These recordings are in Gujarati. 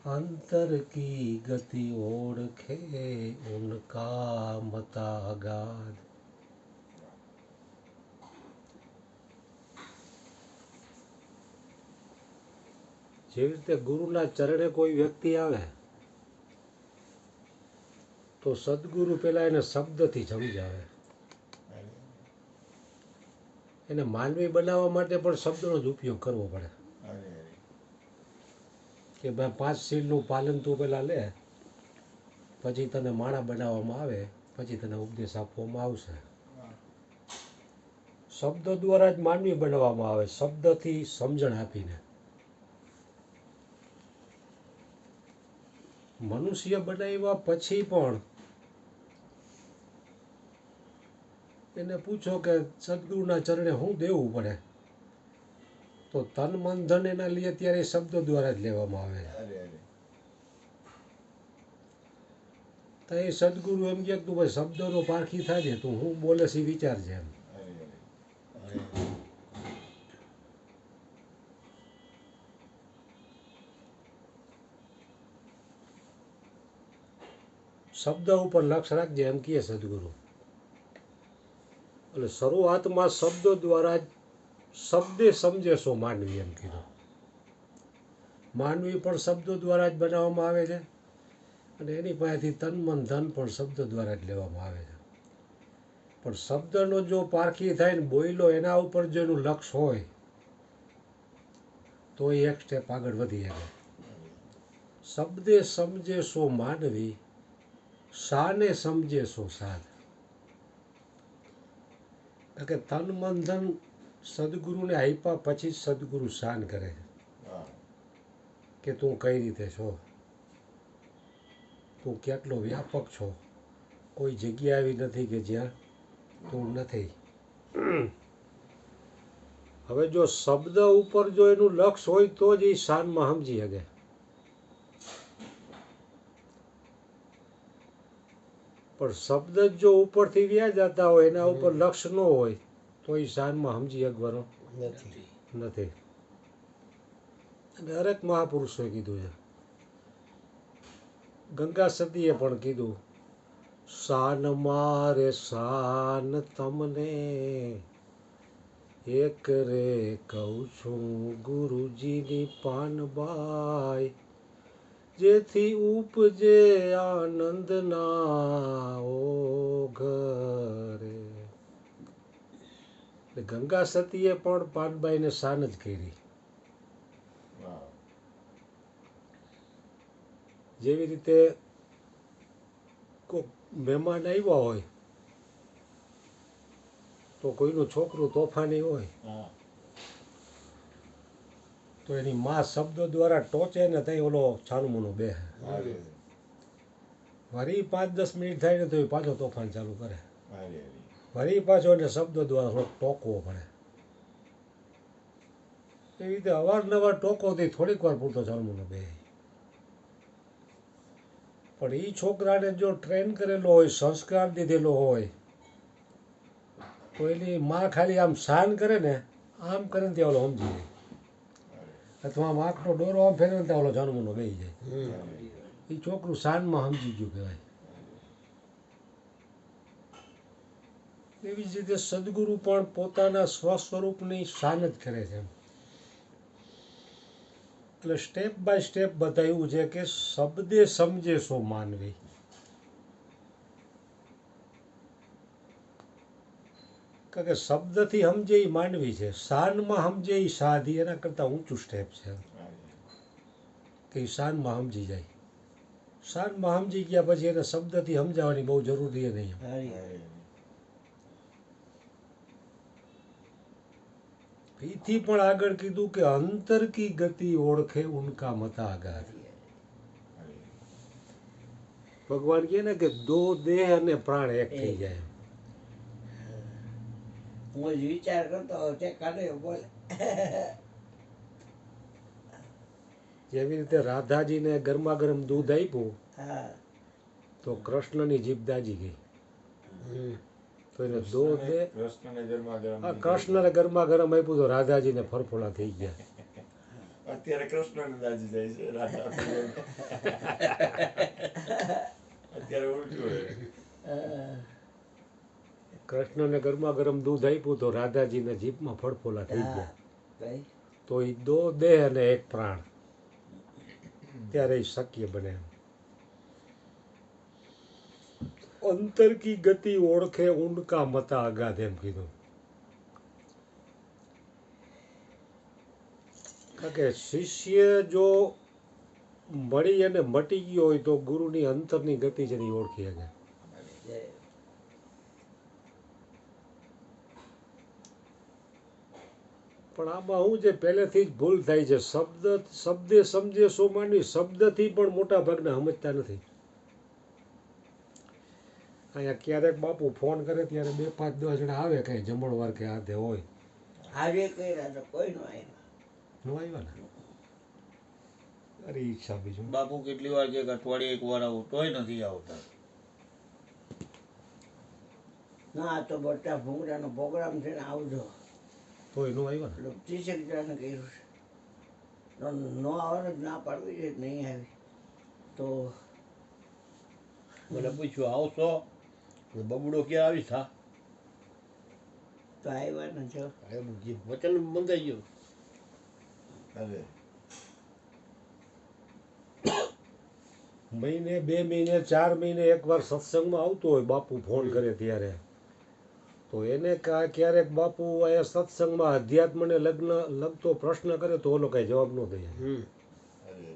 अंतर की गति ओढ़खे उनका मता अगाध। જેવી રીતે ગુરુના ચરણે કોઈ વ્યક્તિ આવે તો સદગુરુ પેલા એને શબ્દથી સમજાવે. એને માનવી બનાવવા માટે પણ શબ્દનો જ ઉપયોગ કરવો પડે કે ભાઈ 5 શીલનું પાલન તું પેલા લે, પછી તને માણા બનાવવામાં આવે, પછી તને ઉપદેશ આપવામાં આવશે. શબ્દ દ્વારા જ માનવી બનાવવામાં આવે, શબ્દથી સમજણ આપીને. મનુષ્ય બનાવ્યા પછી પણ એને પૂછો કે સદગુરુના ચરણે શું દેવું પડે, તો તન મન ધન એના લીધે ત્યારે શબ્દ દ્વારા જ લેવામાં આવે છે. તો એ સદગુરુ એમ કે તું ભાઈ શબ્દનો પારખી થાય તું હું બોલે છે વિચારજે એમ. શબ્દ ઉપર લક્ષ રાખજે એમ કહે સદગુરુ. એટલે શરૂઆતમાં શબ્દો દ્વારા જ શબ્દે સમજે સો માનવી એમ કીધું. માનવી પણ શબ્દો દ્વારા જ બનાવવામાં આવે છે અને એની પાસેથી તન મન ધન પણ શબ્દ દ્વારા જ લેવામાં આવે છે. પણ શબ્દનો જો પારખી થાય ને બોયલો એના ઉપર જો એનું લક્ષ હોય તો એ એક સ્ટેપ આગળ વધી શકે. શબ્દે સમજે સો માનવી, શાને સમજે સો સાધ. કે તન મન ધન સદગુરુને આપ્યા પછી સદગુરુ શાન કરે છે કે તું કઈ રીતે છો, તું કેટલો વ્યાપક છો, કોઈ જગ્યા એવી નથી કે જ્યાં તું નથી. હવે જો શબ્દ ઉપર જો એનું લક્ષ હોય તો જ એ શાનમાં સમજી શકે. પણ શબ્દ જો ઉપરથી વ્યા જતા હોય, એના ઉપર લક્ષ ન હોય તો એ શાનમાં સમજી શકવાનો નથી. દરેક મહાપુરુષોએ કીધું છે. ગંગા સતીએ પણ કીધું, શાન મારે શાન તમને એક રે કહું છું ગુરુજીની પાનબાઈ, જેથી ઉપજે આનંદના ઓઘરે. ગંગા સતીએ પણ પાનબાઈને શાન જ કરી. જેવી રીતે કોઈ મહેમાન આવ્યા હોય તો કોઈનું છોકરું તોફાની હોય તો એની માં શબ્દો દ્વારા ટોચે ને તઈ ઓલો છાનુમુનું બે વળી 5-10 મિનિટ થાય ને તો એ પાછો તોફાન ચાલુ કરે. વળી પાછો એને શબ્દો દ્વારા થોડોક ટોકવો પડે. એવી રીતે અવારનવાર ટોકોથી થોડીક વાર પૂરતો છાનુમુનો બે. પણ એ છોકરાને જો ટ્રેન કરેલો હોય, સંસ્કાર દીધેલો હોય, તો એની માં ખાલી આમ શાન કરે ને, આમ કરે ને ત્યાં ઓલો સમજી જાય. અથવા આમ આંખનો ડોરો આમ ફેરવે ને ત્યાં ઓલો છાનુમુનો બેસી જાય. એ છોકરું શાનમાં સમજી ગયું કહેવાય. એવી જ રીતે સદગુરુ પણ પોતાના સ્વસ્વરૂપની શાન જ કરે છે. એટલે સ્ટેપ બાય સ્ટેપ બતાવ્યું છે કે શબ્દે સમજે સો માનવી. કારણ કે શબ્દથી સમજે એ માનવી છે, શાનમાં સમજે એ સાધી, એના કરતાં ઊંચું સ્ટેપ છે કે એ શાનમાં સમજી જાય. શાનમાં સમજી ગયા પછી એને શબ્દથી સમજાવવાની બહુ જરૂરી નહીં. એથી પણ આગળ કીધું કે અંતર કી ગતિ ઓળખે ઉનકા મતા આગાધ. ભગવાન કહે ને કે દો દેહ અને પ્રાણ એક થઈ જાય. હું વિચાર કરતો તે કાઢે બોલે. જેવી રીતે રાધાજીને ગરમા ગરમ દૂધ આપ્યું તો કૃષ્ણની જીભ દાજી ગઈ. તો એને દો દે, કૃષ્ણને ગરમા ગરમ આપ્યું તો રાધાજીને ફરફોલા થઈ ગયા. અત્યારે કૃષ્ણ દાજી જાય છે રાધા અત્યારે ઉલટું હોય. કૃષ્ણને ગરમા ગરમ દૂધ આપ્યું તો રાધાજીને જીભમાં ફળફોલા થઈ હા ગયા. કઈ તો એ દો દેહ અને એક પ્રાણ ત્યારે એ શક્ય બને. અંતર કી ગતિ ઓળખે ઉનકા મતા અગાધ એમ કીધું. કારણ કે શિષ્ય જો મળી અને મટી ગયો હોય તો ગુરુની અંતરની ગતિ છે એ ઓળખી શકે. જય પણ આમાં શું છે, પહેલેથી જ ભૂલ થાય છે. શબ્દે સમજે સો માનવી, શબ્દથી પણ મોટા ભાગના સમજતા નથી. અહીંયા ક્યારેક બાપુ ફોન કરે ત્યારે 2-5-10 જણા આવે કઈ જમણવાર કે હાથે હોય. આજે કર્યા તો કોઈ નો આવ્યા ન આવ્યા ને અરે ઈચ્છા બીજું બાપુ કેટલી વાર કે અઠવાડિયે એક વાર આવું તોય નથી આવતા. ના આ તો બટા ભૂંગરાનો પ્રોગ્રામ છે ને આવજો તોય ન આવ્યા ને. એટલે 30 જણાને કર્યું છે નો આવવાનું જ ના પાડવી છે નહીં આવી તો મને પૂછ્યું આવશો બબડો ક્યાં આવી થા તો આવ્યા ને જો વચન બંધાઈ ગયું. અરે મહિને 2 મહિને 4 મહિને એકવાર સત્સંગમાં આવતો હોય બાપુ ફોન કરે ત્યારે, તો એને ક્યારેક બાપુ અહીંયા સત્સંગમાં અધ્યાત્મને લગતો પ્રશ્ન કરે તો ઓલો કઈ જવાબ ન દે. અરે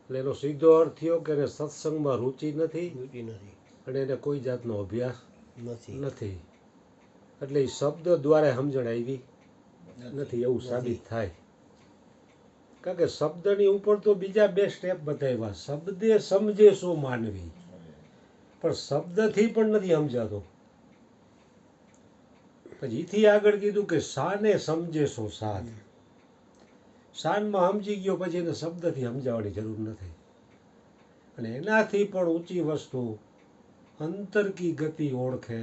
એટલે એનો સીધો અર્થ થયો કે એને સત્સંગમાં રુચિ નથી રુચિ નથી અને એને કોઈ જાતનો અભ્યાસ નથી નથી. એટલે એ શબ્દ દ્વારા સમજણ આવી નથી એવું સાબિત થાય. કારણ કે શબ્દની ઉપર તો બીજા 2 સ્ટેપ બતાવ્યા. શબ્દે સમજે શું માનવી, પણ શબ્દથી પણ નથી સમજાતો. પછી એથી આગળ કીધું કે શાને સમજે સો સાધ. શાનમાં સમજી ગયો પછી એને શબ્દથી સમજાવવાની જરૂર નથી. અને એનાથી પણ ઊંચી વસ્તુ અંતર કી ગતિ ઓળખે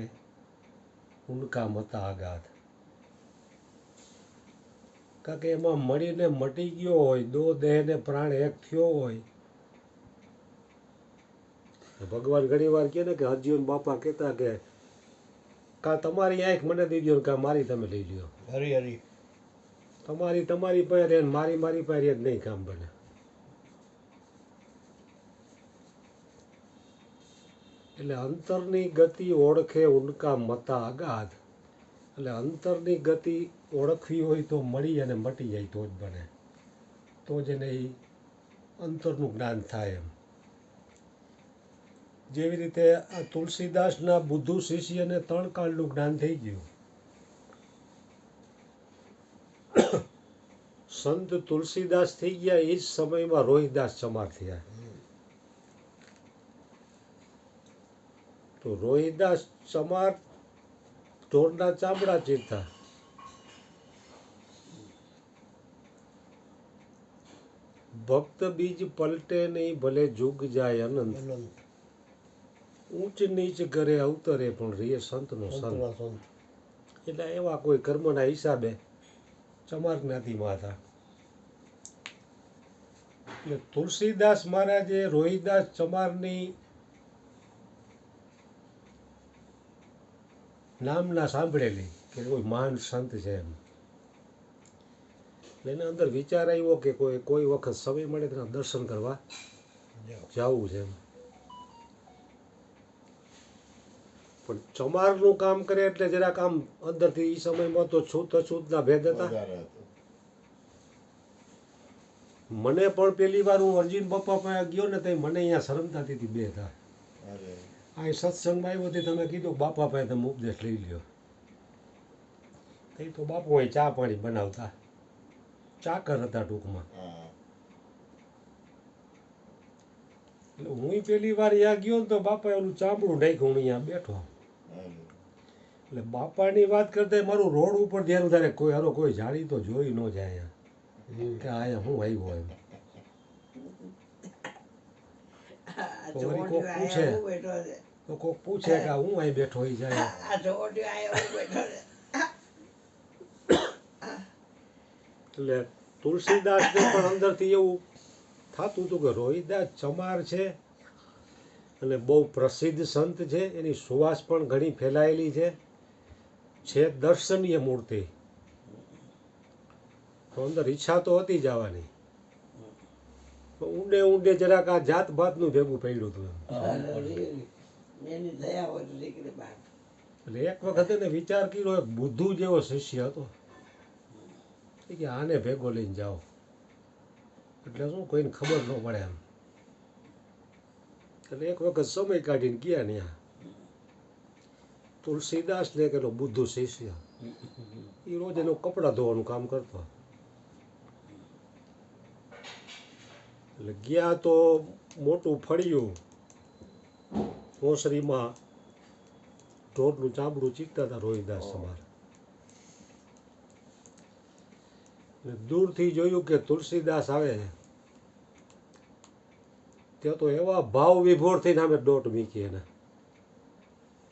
ઉનકા મતા અગાધ. કારણ કે એમાં મળીને મટી ગયો હોય, દો દેહ ને પ્રાણ એક થયો હોય. ભગવાન ઘણી વાર કહે ને કે હરજીવન બાપા કહેતા કે કા તમારી આંખ મને દઈ દો કા મારી તમે લઈ લ્યો. હરી હરી તમારી પાસે રહે મારી પાસે રહે જ નહીં કામ બને. એટલે અંતરની ગતિ ઓળખે ઉનકા મતા અગાધ. એટલે અંતરની ગતિ ઓળખવી હોય તો મળી અને મટી જાય તો જ બને. તો જ એને એ અંતરનું જ્ઞાન થાય. એમ જેવી રીતે આ તુલસીદાસના બુદ્ધુ શિષ્યને 3 કાળનું જ્ઞાન થઈ ગયું. સંત તુલસીદાસ થઈ ગયા એ જ સમયમાં રોહિદાસ ચમાર થયા. તો રોહિદાસ ચમાર ઢોરના ચામડા ચીરતા, ભક્ત બીજ પલટે નહીં ભલે જુગ જાય અનંત. ઊંચ નીચ કરે અવતરે પણ રે સંતનો સંત. એટલે એવા કોઈ કર્મના હિસાબે ચમાર જ્ઞાતિમાં હતા. એટલે તુલસીદાસ મહારાજે રોહિદાસ ચમારની નામના સાંભળેલી કે કોઈ મહાન સંત છે એમ. એના અંદર વિચાર આવ્યો કે કોઈ વખત સમય મળે તેના દર્શન કરવા જવું છે એમ. પણ ચમારનું કામ કરે એટલે જરાક આમ અંદરથી એ સમયમાં તો છૂત અછૂતના ભેદ હતા. વધારે હતું. મને પણ પેલી વાર હું અર્જુન બાપા પાસે ગયો ને તો મને અહીંયા શરમતા હતી 2 હતા. અરે આ સત્સંગમાં આવ્યો તે તમે કીધું બાપા પાસે તમે ઉપદેશ લઈ લ્યો. એ તો બાપુ અહીં ચા પાણી બનાવતા, ચાકર હતા ટૂંકમાં. હા એટલે હું પેલી વાર અહીંયા ગયો ને તો બાપાએ ઓલું ચામડું નાખ્યું, હું અહીંયા બેઠો. અરે એટલે બાપાની વાત કરતા મારું રોડ ઉપર ધ્યાન થાય કોઈ જાણી તો જોઈ ન જાય અહીંયા કે અહીંયા હું આવ્યો એમ. આ તો વળી ચોટીઓ કોક આયા પૂછે. હું બેઠો છે તો કોઈક પૂછે કે આ હું અહીં બેઠો હોય જાય. આ ચોટીઓ આયા હું બેઠો છે એટલે તુલસીદાસને પણ અંદરથી એવું થતું હતું કે રોહિદાસ ચમાર છે અને બહુ પ્રસિદ્ધ સંત છે, એની સુવાસ પણ ઘણી ફેલાયેલી છે દર્શનીય મૂર્તિ. તો અંદર ઈચ્છા તો હતી જવાની, ઊંડે ઊંડે જરાક આ જાત ભાતનું ભેગું પડ્યું હતું એમ. એની દયા હોય તો નીકળે બહાર. એટલે એક વખત એને વિચાર કર્યો, એક બુદ્ધુ જેવો શિષ્ય હતો કે આને ભેગો લઈને જાઓ એટલે શું કોઈને ખબર ન પડે એમ. એટલે એક વખત સમય કાઢીને ગયા ત્યાં તુલસીદાસ ને પેલો બુદ્ધુ શિષ્ય, એ રોજ એનું કપડાં ધોવાનું કામ કરતો. એટલે ગયા તો મોટું ફળિયું, ઓસરીમાં ઢોરનું ચામડું ચીકતા હતા રોહિદાસ સમાર. દૂરથી જોયું કે તુલસીદાસ આવે છે, ત્યાં તો એવા ભાવ વિભોર થઈને અમે દોટ મીકી એને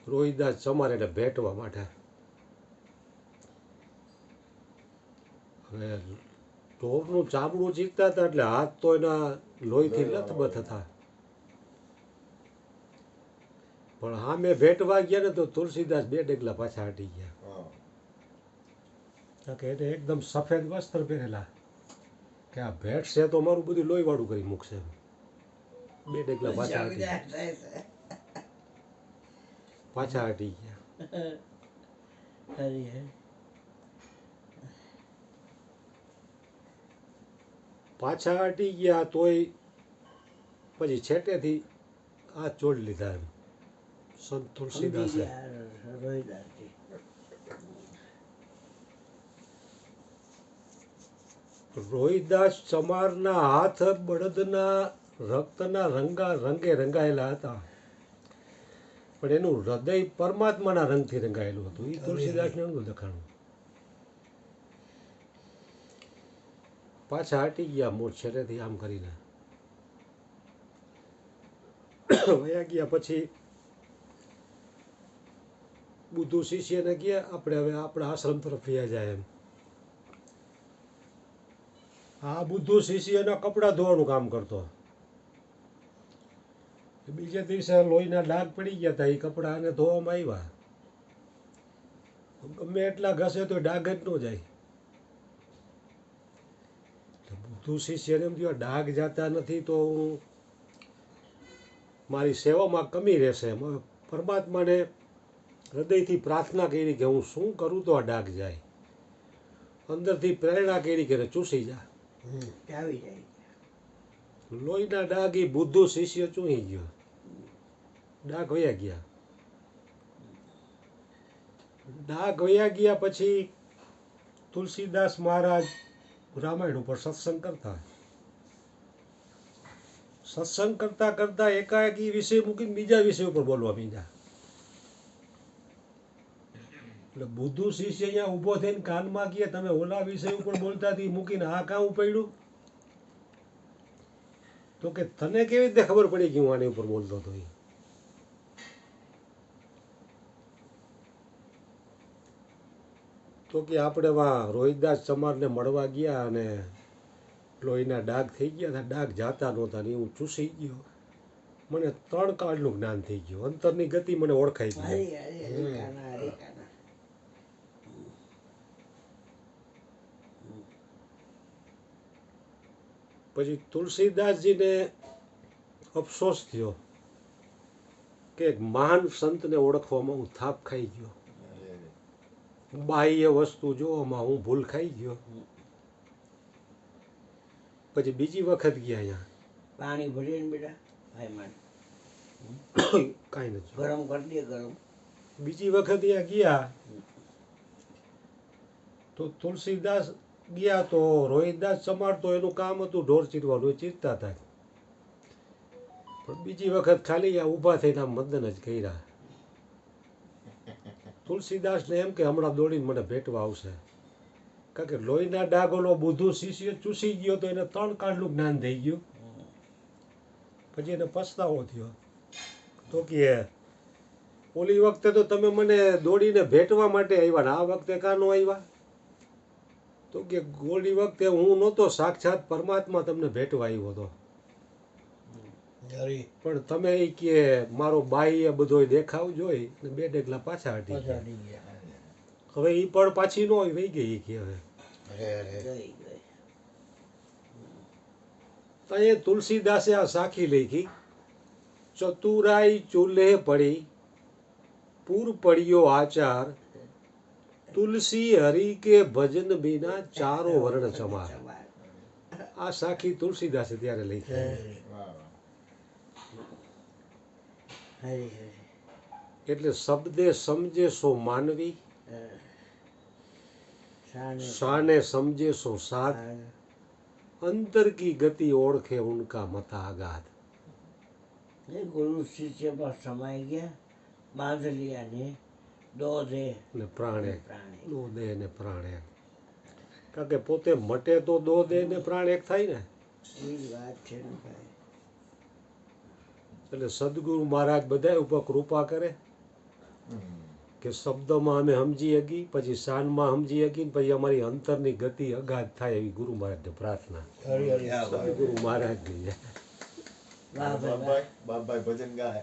રોહિદાસ સમારે એને ભેટવા માટે. હવે ઢોરનું ચામડું ચીકતા હતા એટલે હાથ તો એના લોહીથી લથબથ હતા, પણ સામે ભેટવા ગયા ને તો તુલસીદાસ 2 ડગલા પાછા હટી ગયા. કે એને એકદમ સફેદ વસ્ત્ર પહેરેલા કે આ ભેટ છે તો મારું બધું લોહીવાળું કરી મૂકશે. 2 ડગલા પાછા હટી ગયા. પાછા હટી ગયા તોય પછી છેટેથી હાથ જોડી લીધા એમ સંત તુલસીદાસે. રોહિદાસજી રોહિદાસ ચમારના હાથ બળદના રક્તના રંગે રંગાયેલા હતા, પણ એનું હૃદય પરમાત્માના રંગથી રંગાયેલું હતું. એ તુલસીદાસને એનું દેખાણું. પાછા હટી ગયા મોટ છેટેથી આમ કરીને વયા ગયા. પછી બુદ્ધુ શિષ્યને ગયા આપણે હવે આપણા આશ્રમ તરફ વયા જાય એમ. આ બુદ્ધુ શિષ્યના કપડાં ધોવાનું કામ કરતો. બીજે દિવસે લોહીના ડાઘ પડી ગયા હતા, એ કપડાં આને ધોવામાં આવ્યા. ગમે એટલા ઘસે તો ડાઘ જ ન જાય. બુદ્ધુ શિષ્યને એમ થયું ડાઘ જાતા નથી તો હું મારી સેવામાં કમી રહેશે. પરમાત્માને હૃદયથી પ્રાર્થના કરી કે હું શું કરું તો આ ડાઘ જાય. અંદરથી પ્રેરણા કરી કે ચૂસી જા. આવી જાય. લોહીના ડાઘ એ બુદ્ધુ શિષ્ય ચૂહી ગયો, ડાઘ વયા ગયા. ડાઘ વયા ગયા પછી તુલસીદાસ મહારાજ રામાયણ ઉપર સત્સંગ કરતા. સત્સંગ કરતા કરતા એકાએક એ વિષય મૂકીને બીજા વિષય ઉપર બોલવા માંડ્યા. એટલે બુદ્ધુ શિષ્ય અહીંયા ઊભો થઈને કાનમાં કહે તમે ઓલા વિષય ઉપર બોલતા હતી મૂકીને આ કામ પડ્યું? તો કે તને કેવી રીતે ખબર પડી કે હું આની ઉપર બોલતો હતો? તો કે આપણે રોહિદાસ ચમારને મળવા ગયા અને લોહીના ડાઘ થઈ ગયા હતા, ડાઘ જાતા નહોતા ને હું ચૂસી ગયો. મને 3 કાળનું જ્ઞાન થઈ ગયું, અંતરની ગતિ મને ઓળખાઈ ગઈ. પછી તુલસીદાસજીને અફસોસ થયો કે એક મહાન સંતને ઓળખવામાં હું થાપ ખાઈ ગયો, બાહ્ય વસ્તુ જોવામાં હું ભૂલ ખાઈ ગયો. પછી બીજી વખત ગયા અહીંયા પાણી ભરીને બેટા ભાઈ મારે કાંઈ નથી. ગરમ કરી દે ગરમ. બીજી વખત અહીંયા ગયા તો તુલસીદાસ ગયા તો રોહિદાસ ચમાર તો એનું કામ હતું ઢોર ચીરવાનું, એ ચીરતા હતા. પણ બીજી વખત ખાલી આ ઊભા થઈને આમ મદન જ કર્યા. તુલસીદાસને એમ કે હમણાં દોડીને મને ભેટવા આવશે, કારણ કે લોહીના ડાઘ ઓલો બુદ્ધુ શિષ્ય ચૂસી ગયો તો એને 3 કાળનું જ્ઞાન થઈ ગયું. પછી એને પછતાવો થયો તો કે ઓલી વખતે તો તમે મને દોડીને ભેટવા માટે આવ્યા ને આ વખતે કાં ન આવ્યા? તો કે ગોળી વખતે હું નહોતો, સાક્ષાત પરમાત્મા તમને ભેટવા આવ્યો હતો, હરી પણ તમે એ કે મારો બાઈ એ બધો દેખાવ જોઈ ને બે ડગલા પાછા હટી પાછા ગયા. હટી ગયા. હવે એ પણ પાછી નો વહી ગઈ ઈ કે હવે અરે અરે ગઈ ગઈ અહીંયા તુલસીદાસે આ સાખી લખી, ચતુરાઈ ચૂલ્હે પડી પૂર પડ્યો આચાર, તુલસી હરિ કે ભજન બિના ચારો વર્ણ ચમાર. આ સાખી તુલસીદાસે ત્યારે લખી. વાહ વાહ. હરી હરી એટલે શબ્દે સમજે સો માનવી, શાને શાને સમજે સો સાધ, अंतर की गति ओढ़े उनका मता आगाध. ये गुरु शिष्य पर समाई गया बांध लिया ने दो दे ને પ્રાણે प्राणी દો દેહ ને પ્રાણ એક. કારણ કે પોતે મટે તો દો દેહ ને પ્રાણ એક થાય ને. ये बात છે ને ભાઈ એટલે સદગુરુ મહારાજ બધા ઉપર કૃપા કરે કે શબ્દમાં અમે સમજી શકી, પછી શાનમાં સમજી શકી, પછી અમારી અંતરની ગતિ અગાધ થાય એવી ગુરુ મહારાજને પ્રાર્થના. હરી હરી સદગુરુ મહારાજની જય. વાહ ભાઈ વાહ. બાપભાઈ બાપભાઈ ભજન ગાય.